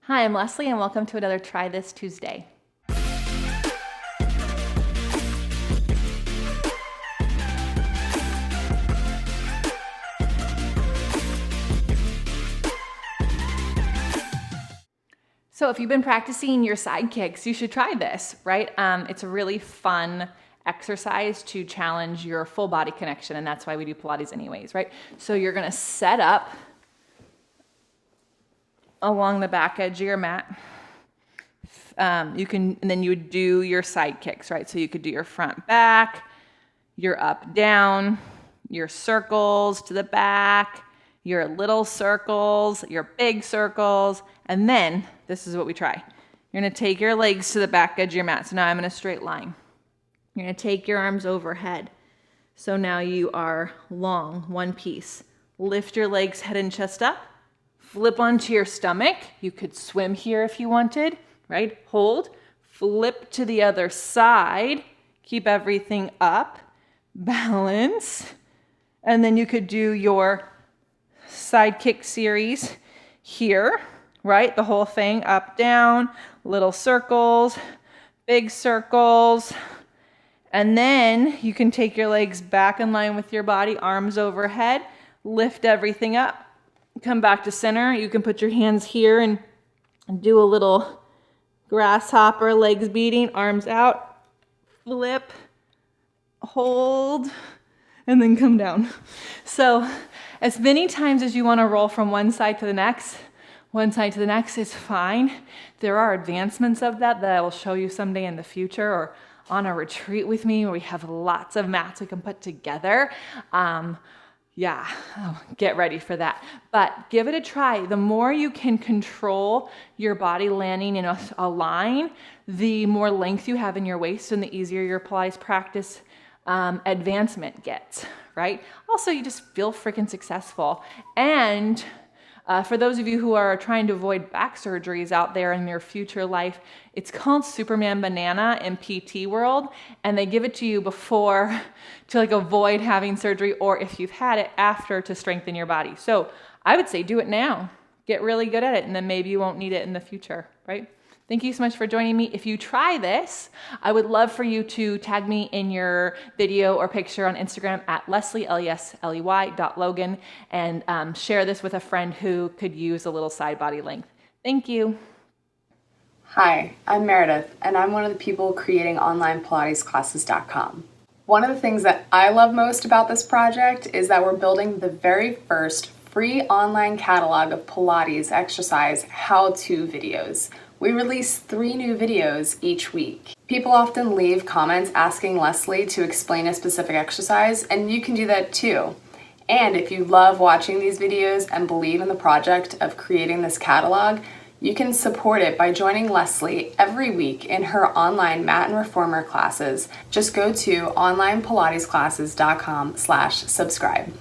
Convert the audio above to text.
Hi, I'm Lesley and welcome to another Try This Tuesday. So if you've been practicing your side kicks, you should try this, right? It's a really fun exercise to challenge your full body connection, and that's why we do Pilates anyways, right? So you're gonna set up along the back edge of your mat. And then you would do your side kicks, right? So you could do your front back, your up down, your circles to the back, your little circles, your big circles, and then this is what we try. You're gonna take your legs to the back edge of your mat. So now I'm in a straight line. You're gonna take your arms overhead. So now you are long, one piece. Lift your legs head and chest up. Flip onto your stomach. You could swim here if you wanted, right? Hold. Flip to the other side. Keep everything up. Balance. And then you could do your side kick series here, right? The whole thing, up, down, little circles, big circles. And then you can take your legs back in line with your body, arms overhead, lift everything up, come back to center. You can put your hands here and do a little grasshopper, legs beating, arms out, flip, hold, and then come down. So as many times as you want to roll from one side to the next is fine. There are advancements of that I will show you someday in the future, or on a retreat with me where we have lots of mats we can put together. Get ready for that. But give it a try. The more you can control your body landing in a line, the more length you have in your waist and the easier your Pilates practice advancement gets, right? Also, you just feel freaking successful. And for those of you who are trying to avoid back surgeries out there in your future life, it's called Superman Banana in PT world, and they give it to you before to avoid having surgery, or if you've had it, after, to strengthen your body. So I would say do it now. Get really good at it, and then maybe you won't need it in the future, right? Thank you so much for joining me. If you try this, I would love for you to tag me in your video or picture on Instagram at Lesley, Lesley.Logan, and share this with a friend who could use a little side body length. Thank you. Hi, I'm Meredith, and I'm one of the people creating onlinepilatesclasses.com. One of the things that I love most about this project is that we're building the very first free online catalog of Pilates exercise how-to videos. We release 3 new videos each week. People often leave comments asking Lesley to explain a specific exercise, and you can do that too. And if you love watching these videos and believe in the project of creating this catalog, you can support it by joining Lesley every week in her online mat and reformer classes. Just go to onlinepilatesclasses.com/subscribe.